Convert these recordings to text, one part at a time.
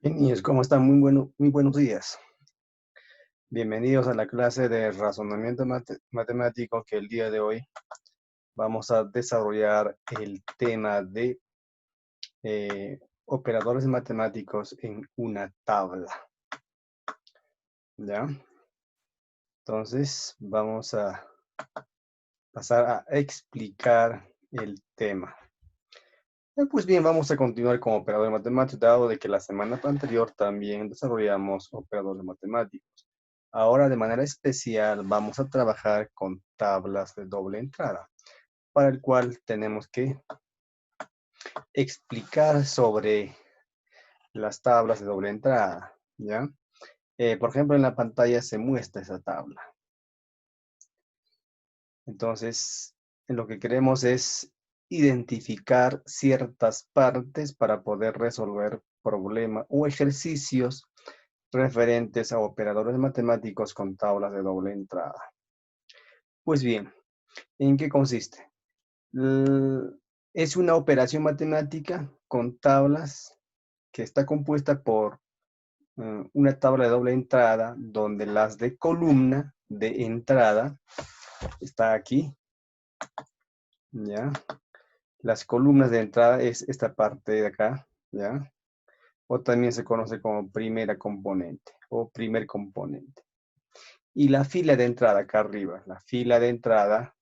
Bien, niños, ¿cómo están? Muy buenos días. Bienvenidos a la clase de razonamiento matemático que el día de hoy vamos a desarrollar el tema de operadores matemáticos en una tabla. ¿Ya? Entonces, vamos a pasar a explicar el tema. Pues bien, vamos a continuar con operadores matemáticos, dado de que la semana anterior también desarrollamos operadores matemáticos. Ahora, de manera especial, vamos a trabajar con tablas de doble entrada, para el cual tenemos que explicar sobre las tablas de doble entrada, ¿ya? Por ejemplo, en la pantalla se muestra esa tabla. Entonces, lo que queremos es identificar ciertas partes para poder resolver problemas o ejercicios referentes a operadores matemáticos con tablas de doble entrada. Pues bien, ¿en qué consiste? Es una operación matemática con tablas que está compuesta por una tabla de doble entrada donde las de columna de entrada está aquí, ¿ya? Las columnas de entrada es esta parte de acá, ¿ya? O también se conoce como primera componente o primer componente. Y la fila de entrada acá arriba, la fila de entrada,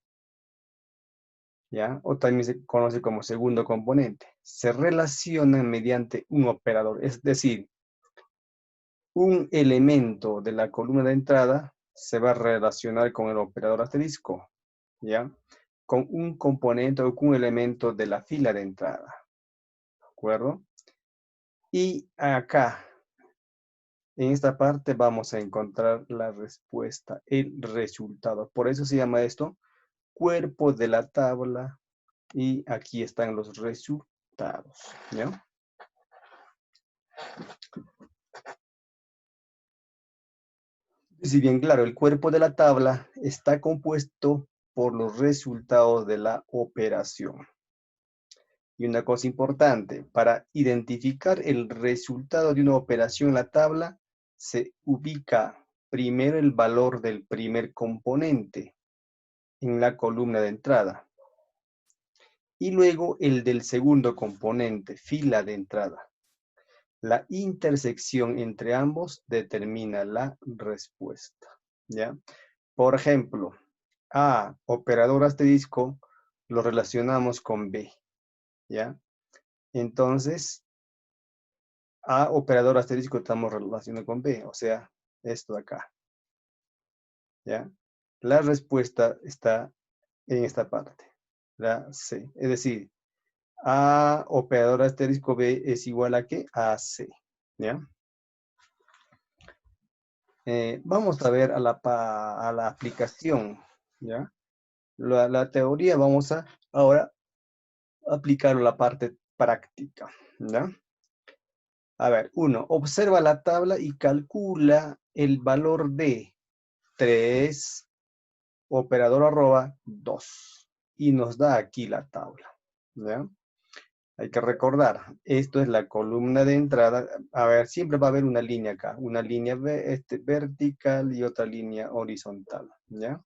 ¿ya? O también se conoce como segundo componente. Se relacionan mediante un operador, es decir, un elemento de la columna de entrada se va a relacionar con el operador asterisco, ¿ya? Con un componente o con un elemento de la fila de entrada, ¿de acuerdo? Y acá, en esta parte, vamos a encontrar la respuesta, el resultado. Por eso se llama esto cuerpo de la tabla y aquí están los resultados, ¿ya? Si bien claro, el cuerpo de la tabla está compuesto por los resultados de la operación. Y una cosa importante, para identificar el resultado de una operación en la tabla, se ubica primero el valor del primer componente en la columna de entrada y luego el del segundo componente, fila de entrada. La intersección entre ambos determina la respuesta, ¿ya? Por ejemplo, A, operador asterisco, lo relacionamos con B, ¿ya? Entonces, A, operador asterisco, estamos relacionando con B, o sea, esto de acá, ¿ya? La respuesta está en esta parte, la C. Es decir, A, operador asterisco B es igual a ¿qué? A C, ¿ya? Vamos a ver a la aplicación, ¿ya? La teoría vamos a ahora aplicarlo a la parte práctica, ¿ya? A ver, uno, observa la tabla y calcula el valor de 3, operador arroba 2. Y nos da aquí la tabla, ¿ya? Hay que recordar, esto es la columna de entrada. A ver, siempre va a haber una línea acá, una línea vertical y otra línea horizontal, ¿ya?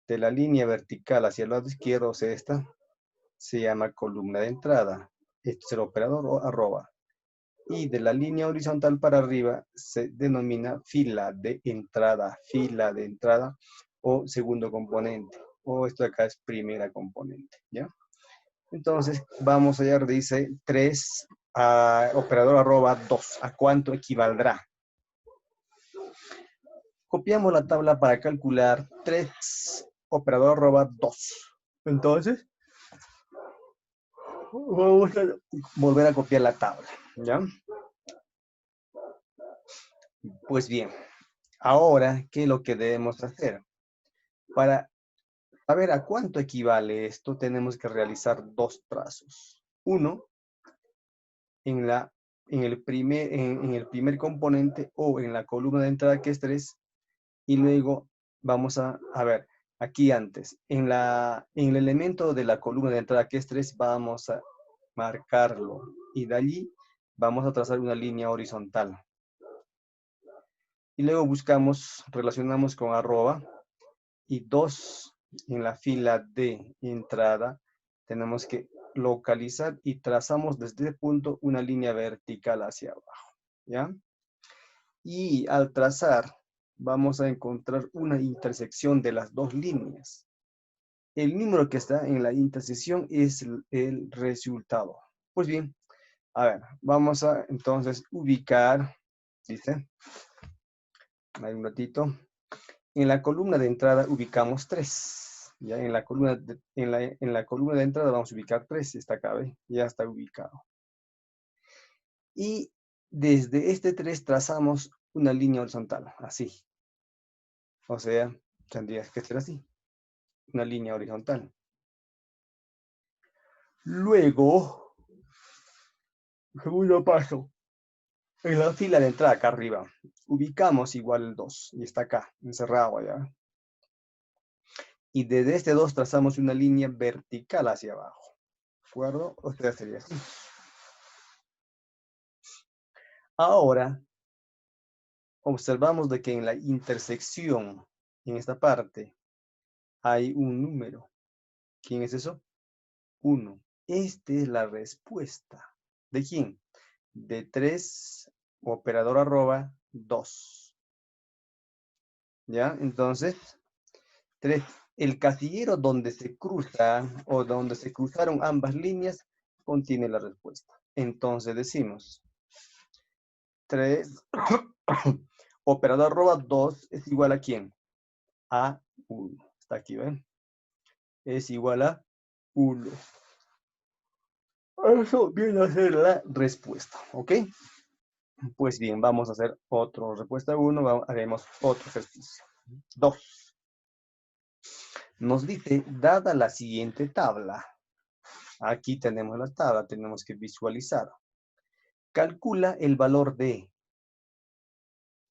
De la línea vertical hacia el lado izquierdo, o sea, esta, se llama columna de entrada. Este es el operador o arroba. Y de la línea horizontal para arriba se denomina fila de entrada o segundo componente. O esto de acá es primera componente, ¿ya? Entonces, vamos allá, dice 3 operador arroba 2. ¿A cuánto equivaldrá? Copiamos la tabla para calcular 3 operador arroba 2. Entonces, vamos a volver a copiar la tabla, ¿ya? Pues bien, ahora, ¿qué es lo que debemos hacer? Para saber a cuánto equivale esto, tenemos que realizar dos trazos. Uno, en, en el primer componente o en la columna de entrada que es 3, y luego vamos a ver, aquí antes, en el elemento de la columna de entrada que es 3, vamos a marcarlo, y de allí vamos a trazar una línea horizontal. Y luego buscamos, relacionamos con arroba, y 2 en la fila de entrada, tenemos que localizar y trazamos desde el punto una línea vertical hacia abajo, ¿ya? Y al trazar, vamos a encontrar una intersección de las dos líneas. El número que está en la intersección es el resultado. Pues bien, a ver, vamos a entonces ubicar, dice, hay un ratito. En la columna de entrada ubicamos 3. Ya en la columna de entrada vamos a ubicar 3. Está acá, ¿ve? Ya está ubicado. Y desde este 3 trazamos una línea horizontal, así. O sea, tendría que ser así. Una línea horizontal. Luego, segundo paso. En la fila de entrada acá arriba, ubicamos igual el 2. Y está acá, encerrado allá. Y desde este 2 trazamos una línea vertical hacia abajo. ¿De acuerdo? O sea, sería así. Ahora, observamos de que en la intersección, en esta parte, hay un número. ¿Quién es eso? 1. Esta es la respuesta. ¿De quién? De 3, operador arroba 2. ¿Ya? Entonces, 3. El casillero donde se cruza o donde se cruzaron ambas líneas contiene la respuesta. Entonces decimos 3 operador arroba 2 es igual a ¿quién? A 1. Está aquí, ¿ven? Es igual a 1. Eso viene a ser la respuesta, ¿ok? Pues bien, vamos a hacer otra respuesta 1, haremos otro ejercicio. 2. Nos dice, dada la siguiente tabla, aquí tenemos la tabla, tenemos que visualizar. Calcula el valor de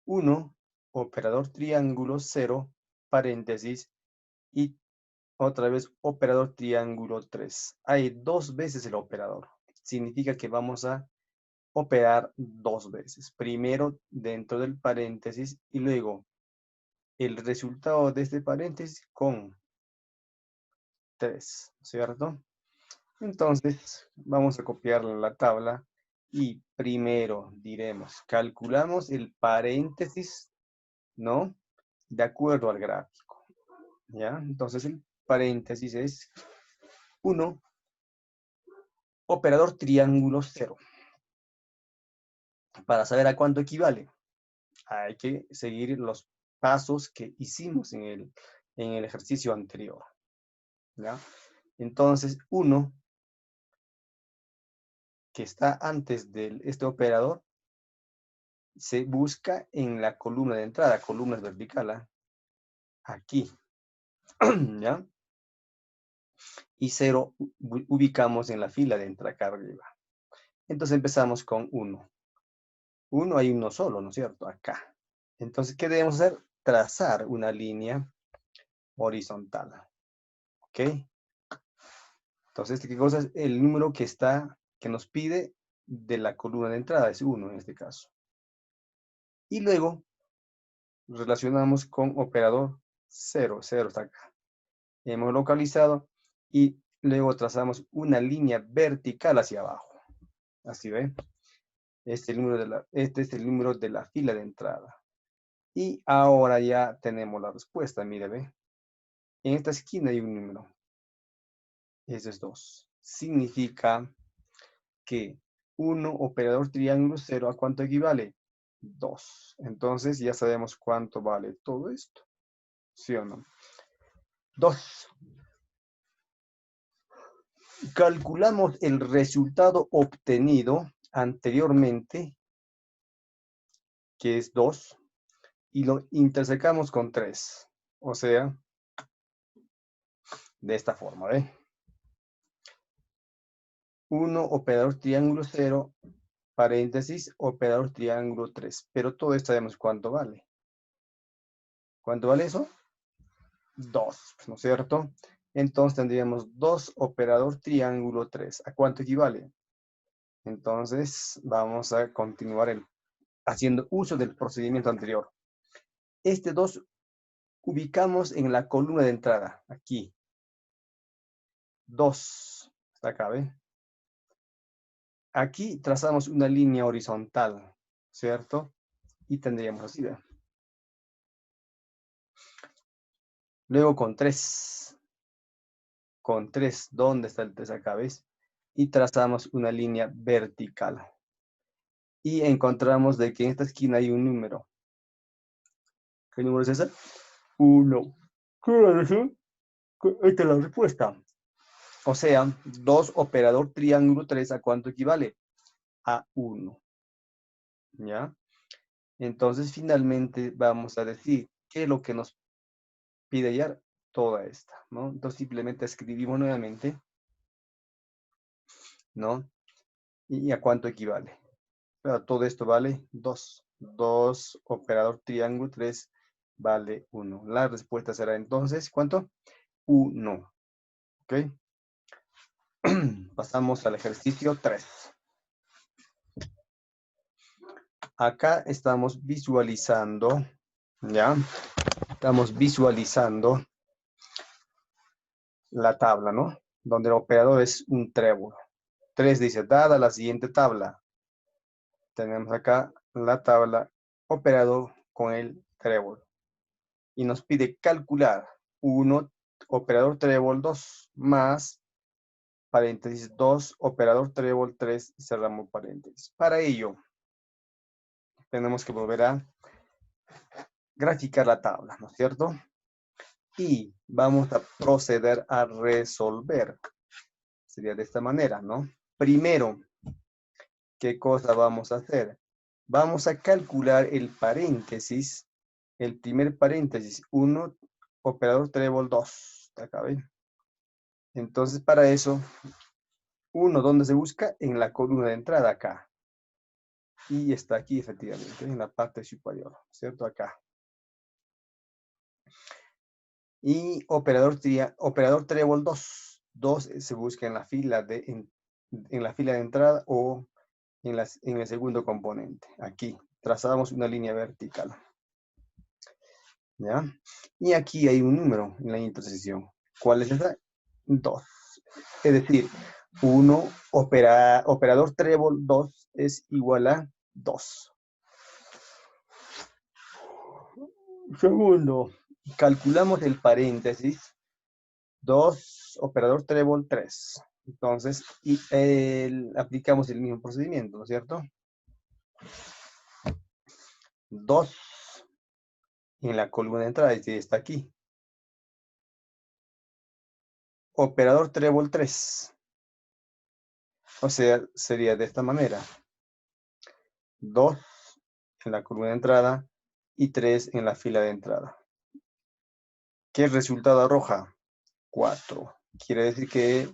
1, operador triángulo 0, paréntesis, y otra vez operador triángulo 3. Hay 2 veces el operador. Significa que vamos a operar 2 veces. Primero dentro del paréntesis y luego el resultado de este paréntesis con 3, ¿cierto? Entonces vamos a copiar la tabla y primero diremos, calculamos el paréntesis, ¿no? De acuerdo al gráfico, ¿ya? Entonces el paréntesis es 1, operador triángulo 0. Para saber a cuánto equivale, hay que seguir los pasos que hicimos en el ejercicio anterior, ¿ya? Entonces, 1, que está antes de este operador, se busca en la columna de entrada, columna vertical, ¿eh? Aquí, ¿ya? Y 0 ubicamos en la fila de entrada acá arriba. Entonces empezamos con 1. 1 hay uno solo, ¿no es cierto? Acá. Entonces, ¿qué debemos hacer? Trazar una línea horizontal. ¿Ok? Entonces, ¿qué cosa es? El número que nos pide de la columna de entrada, es 1 en este caso. Y luego relacionamos con operador 0. 0 está acá. Hemos localizado y luego trazamos una línea vertical hacia abajo. Así ven. Este es el número de la fila de entrada. Y ahora ya tenemos la respuesta. Mire, ve. En esta esquina hay un número. Ese es 2. Significa que 1 operador triángulo 0, ¿a cuánto equivale? 2. Entonces ya sabemos cuánto vale todo esto. ¿Sí o no? 2. Calculamos el resultado obtenido anteriormente, que es 2, y lo intersecamos con 3. O sea, de esta forma, ¿ve? 1, operador triángulo 0, paréntesis, operador triángulo 3. Pero todo esto sabemos cuánto vale. ¿Cuánto vale eso? 2, ¿no es cierto? Entonces tendríamos 2 operador triángulo 3. ¿A cuánto equivale? Entonces, vamos a continuar haciendo uso del procedimiento anterior. Este 2 ubicamos en la columna de entrada, aquí. 2, hasta acá, ¿ve? Aquí trazamos una línea horizontal, ¿cierto? Y tendríamos así, ¿ve? Luego con 3. Con 3, ¿dónde está el 3 acá, ves? Y trazamos una línea vertical. Y encontramos de que en esta esquina hay un número. ¿Qué número es ese? 1. Quiere decir que esta es la respuesta. O sea, 2 operador triángulo 3, ¿a cuánto equivale? A 1. ¿Ya? Entonces, finalmente, vamos a decir qué es lo que nos pide hallar toda esta, ¿no? Entonces, simplemente escribimos nuevamente, ¿no? ¿Y a cuánto equivale? Pero todo esto vale 2. 2 operador triángulo 3 vale 1. La respuesta será entonces, ¿cuánto? 1. ¿Ok? Pasamos al ejercicio 3. Acá estamos visualizando, ¿ya? Estamos visualizando la tabla, ¿no? Donde el operador es un trébol. 3 dice, dada la siguiente tabla. Tenemos acá la tabla operador con el trébol. Y nos pide calcular 1 operador trébol 2 más paréntesis 2 operador trébol 3 y cerramos paréntesis. Para ello, tenemos que volver a graficar la tabla, ¿no es cierto? Y vamos a proceder a resolver. Sería de esta manera, ¿no? Primero, ¿qué cosa vamos a hacer? Vamos a calcular el paréntesis, el primer paréntesis, 1 operador trébol 2. Acá ven. Entonces, para eso, 1, ¿dónde se busca? En la columna de entrada, acá. Y está aquí, efectivamente, en la parte superior, ¿cierto? Acá. Y operador trébol 2. 2 se busca en la fila en la fila de entrada o en el segundo componente. Aquí trazamos una línea vertical. ¿Ya? Y aquí hay un número en la intersección. ¿Cuál es esa? 2. Es decir, 1 operador trébol 2 es igual a 2. Segundo, calculamos el paréntesis 2 operador trébol 3. Entonces, aplicamos el mismo procedimiento, ¿no es cierto? 2 en la columna de entrada, y está aquí. Operador trébol 3. O sea, sería de esta manera. 2 en la columna de entrada y 3 en la fila de entrada. ¿Qué resultado arroja? 4. Quiere decir que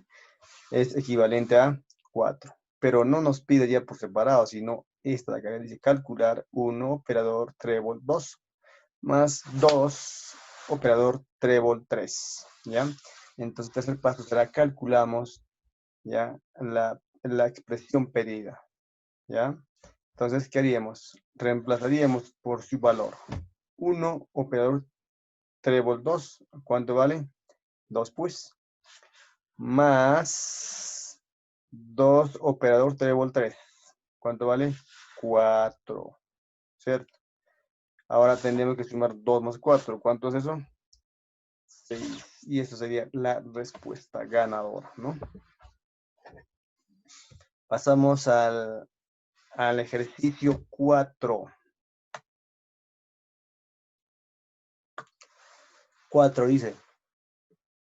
es equivalente a 4. Pero no nos pide ya por separado, sino esta de acá dice calcular 1 operador trébol 2 más 2 operador trébol 3. ¿Ya? Entonces, el tercer paso será calculamos ya la expresión pedida. ¿Ya? Entonces, ¿qué haríamos? Reemplazaríamos por su valor. 1 operador trébol 2, ¿cuánto vale? 2 pues. Más 2 operador trébol 3. ¿Cuánto vale? 4. ¿Cierto? Ahora tendremos que sumar 2 más 4. ¿Cuánto es eso? 6. Y eso sería la respuesta ganadora, ¿no? Pasamos al ejercicio 4. 4 dice,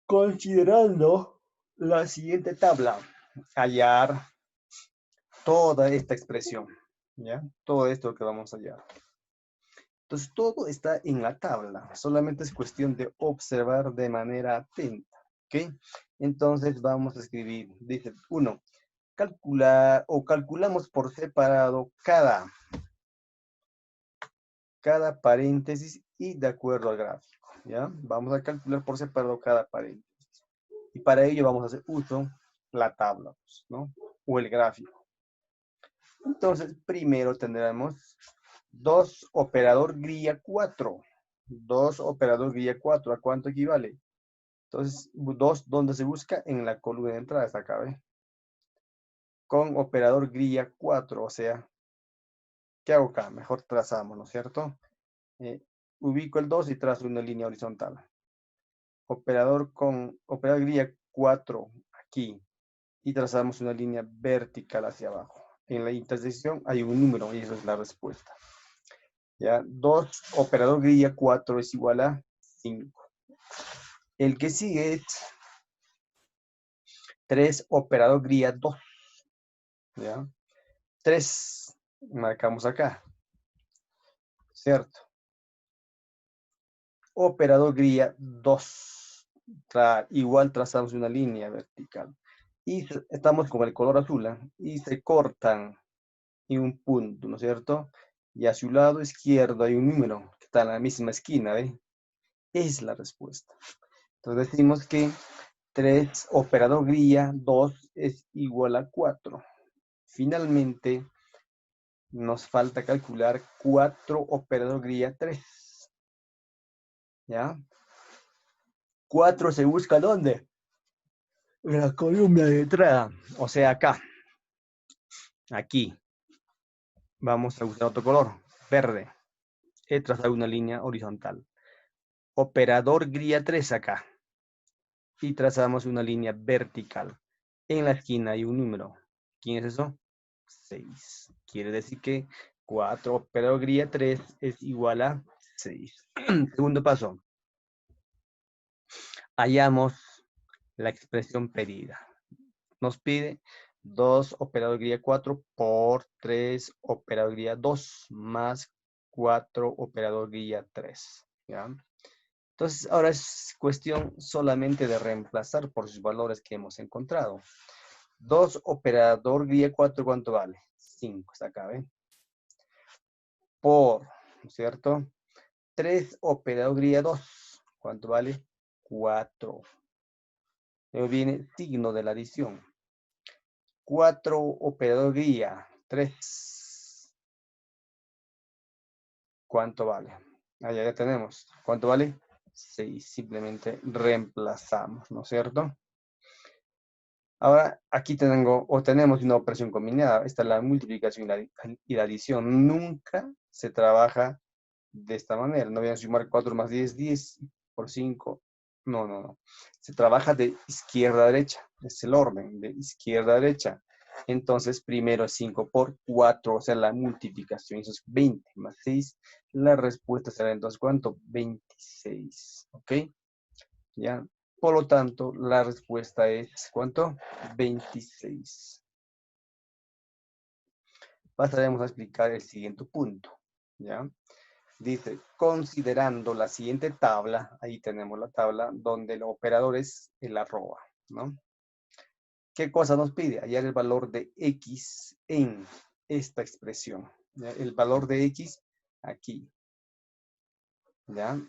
considerando la siguiente tabla, hallar toda esta expresión, ¿ya? Todo esto que vamos a hallar. Entonces, todo está en la tabla, solamente es cuestión de observar de manera atenta, ¿ok? Entonces, vamos a escribir, dice, 1, calcular o calculamos por separado cada paréntesis y de acuerdo al gráfico, ¿ya? Vamos a calcular por separado cada paréntesis. Y para ello vamos a hacer uso la tabla, pues, ¿no? O el gráfico. Entonces, primero tendremos 2 operador grilla 4. 2 operador grilla 4. ¿A cuánto equivale? Entonces, 2, ¿dónde se busca? En la columna de entrada, está acá, ¿ve? Con operador grilla 4, o sea, ¿qué hago acá? Mejor trazamos, ¿no es cierto? Ubico el 2 y trazo una línea horizontal. Operador grilla 4 aquí. Y trazamos una línea vertical hacia abajo. En la intersección hay un número y esa es la respuesta. ¿Ya? 2 operador grilla 4 es igual a 5. El que sigue es 3 operador grilla 2. ¿Ya? 3 marcamos acá. ¿Cierto? Operador grilla 2. Igual trazamos una línea vertical. Y estamos con el color azul, ¿eh? Y se cortan en un punto, ¿no es cierto? Y a su lado izquierdo hay un número que está en la misma esquina, ¿ve? Esa es la respuesta. Entonces decimos que 3 operador grilla 2 es igual a 4. Finalmente, nos falta calcular 4 operador grilla 3. ¿Ya? 4 se busca ¿dónde? En la columna de entrada. O sea, acá. Aquí. Vamos a usar otro color. Verde. He trazado una línea horizontal. Operador grilla 3 acá. Y trazamos una línea vertical. En la esquina hay un número. ¿Quién es eso? 6. Quiere decir que 4 operador grilla 3 es igual a 6. Segundo paso. Hallamos la expresión pedida. Nos pide 2 operador grilla 4 por 3 operador grilla 2 más 4 operador grilla 3. ¿Ya? Entonces, ahora es cuestión solamente de reemplazar por sus valores que hemos encontrado. 2 operador grilla 4, ¿cuánto vale? 5, está acá, ¿ven? Por, ¿no es cierto? 3 operador grilla 2, ¿cuánto vale? 4. Luego viene signo de la adición. 4 operador grilla 3. ¿Cuánto vale? Allá ya tenemos. ¿Cuánto vale? 6. Simplemente reemplazamos, ¿no es cierto? Ahora, aquí tenemos una operación combinada. Esta es la multiplicación y la adición. Nunca se trabaja de esta manera. No voy a sumar 4 más 10, 10 por 5. No, no, no. Se trabaja de izquierda a derecha. Es el orden, de izquierda a derecha. Entonces, primero 5 por 4, o sea, la multiplicación. Eso es 20 más 6. La respuesta será entonces, ¿cuánto? 26. ¿Ok? ¿Ya? Por lo tanto, la respuesta es, ¿cuánto? 26. Pasaremos a explicar el siguiente punto, ¿ya? Dice, considerando la siguiente tabla, ahí tenemos la tabla donde el operador es el arroba, ¿no? ¿Qué cosa nos pide? Hallar el valor de X en esta expresión, ¿ya? El valor de X aquí, ¿ya?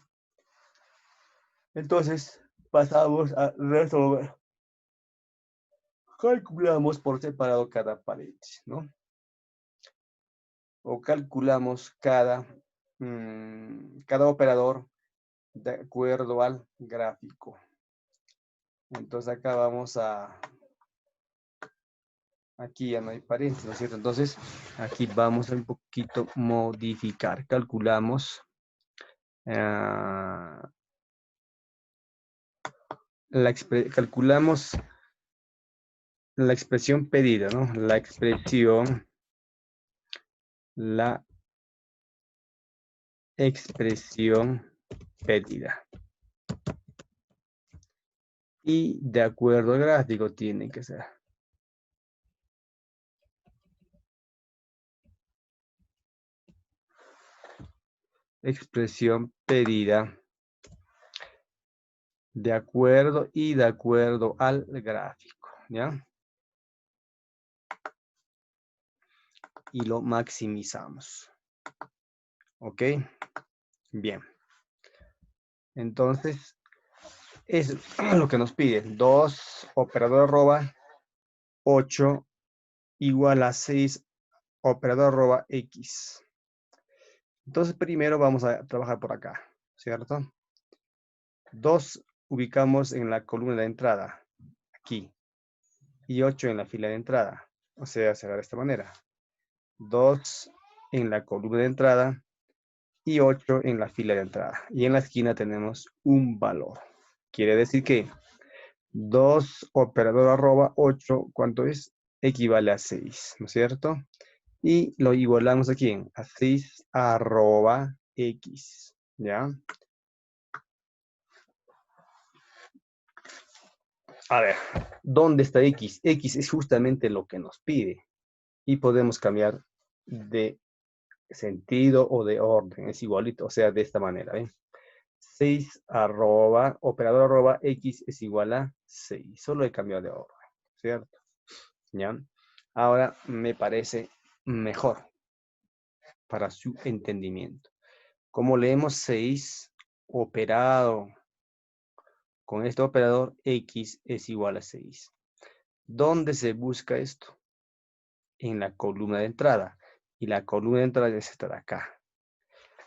Entonces, pasamos a resolver. Calculamos por separado cada paréntesis, ¿no? O calculamos cada operador de acuerdo al gráfico. Entonces acá vamos aquí ya no hay paréntesis, ¿no es cierto? Entonces aquí vamos a un poquito modificar. Calculamos calculamos la expresión pedida, ¿no? La expresión pedida. Y de acuerdo al gráfico tiene que ser. Expresión pedida de acuerdo al gráfico, ¿ya? Y lo maximizamos. ¿Ok? Bien. Entonces, es lo que nos pide. 2 operador arroba 8 igual a 6 operador arroba X. Entonces primero vamos a trabajar por acá, ¿cierto? 2 ubicamos en la columna de entrada, aquí. Y 8 en la fila de entrada. O sea, será de esta manera. 2 en la columna de entrada y 8 en la fila de entrada. Y en la esquina tenemos un valor. Quiere decir que 2 operador arroba 8, ¿cuánto es? Equivale a 6, ¿no es cierto? Y lo igualamos aquí a 6 arroba X, ¿ya? A ver, ¿dónde está X? X es justamente lo que nos pide. Y podemos cambiar de sentido o de orden. Es igualito, o sea, de esta manera, ¿ven? 6 arroba, operador arroba X es igual a 6. Solo he cambiado de orden, ¿cierto? ¿Ya? Ahora me parece mejor para su entendimiento. Como leemos 6 operado con este operador, X es igual a 6. ¿Dónde se busca esto? En la columna de entrada. Y la columna de entrada es esta de acá.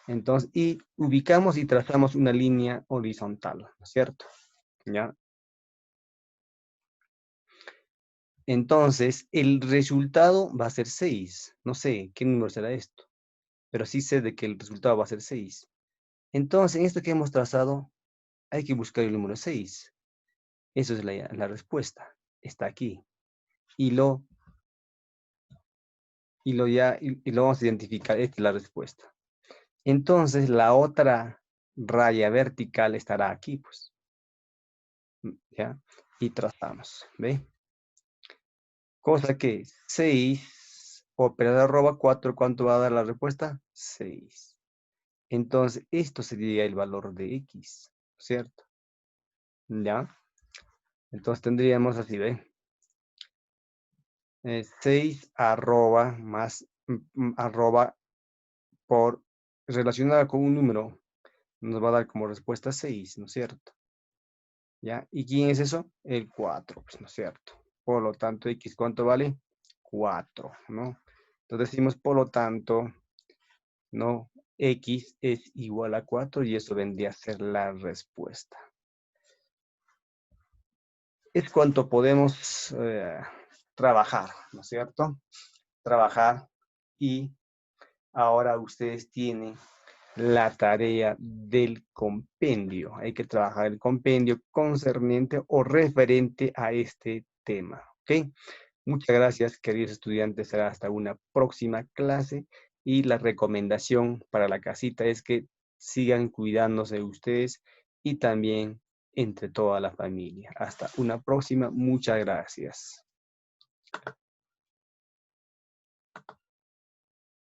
Entonces, y ubicamos y trazamos una línea horizontal, ¿no es cierto? ¿Ya? Entonces, el resultado va a ser 6. No sé qué número será esto, pero sí sé de que el resultado va a ser 6. Entonces, en esto que hemos trazado, hay que buscar el número 6. Eso es la respuesta. Está aquí. Y lo vamos a identificar. Esta es la respuesta. Entonces, la otra raya vertical estará aquí, pues. ¿Ya? Y trazamos. ¿Ve? Cosa que 6 operador arroba 4, ¿cuánto va a dar la respuesta? 6. Entonces, esto sería el valor de X, ¿cierto? ¿Ya? Entonces tendríamos así, ¿ve? 6 arroba más arroba por relacionada con un número nos va a dar como respuesta 6, ¿no es cierto? ¿Ya? ¿Y quién es eso? El 4, pues, ¿no es cierto? Por lo tanto, X, ¿cuánto vale? 4, ¿no? Entonces decimos, por lo tanto, ¿no? X es igual a 4 y eso vendría a ser la respuesta. Es cuanto podemos trabajar, ¿no es cierto? Trabajar y ahora ustedes tienen la tarea del compendio. Hay que trabajar el compendio concerniente o referente a este tema, ¿ok? Muchas gracias, queridos estudiantes. Será hasta una próxima clase. Y la recomendación para la casita es que sigan cuidándose de ustedes y también entre toda la familia. Hasta una próxima. Muchas gracias.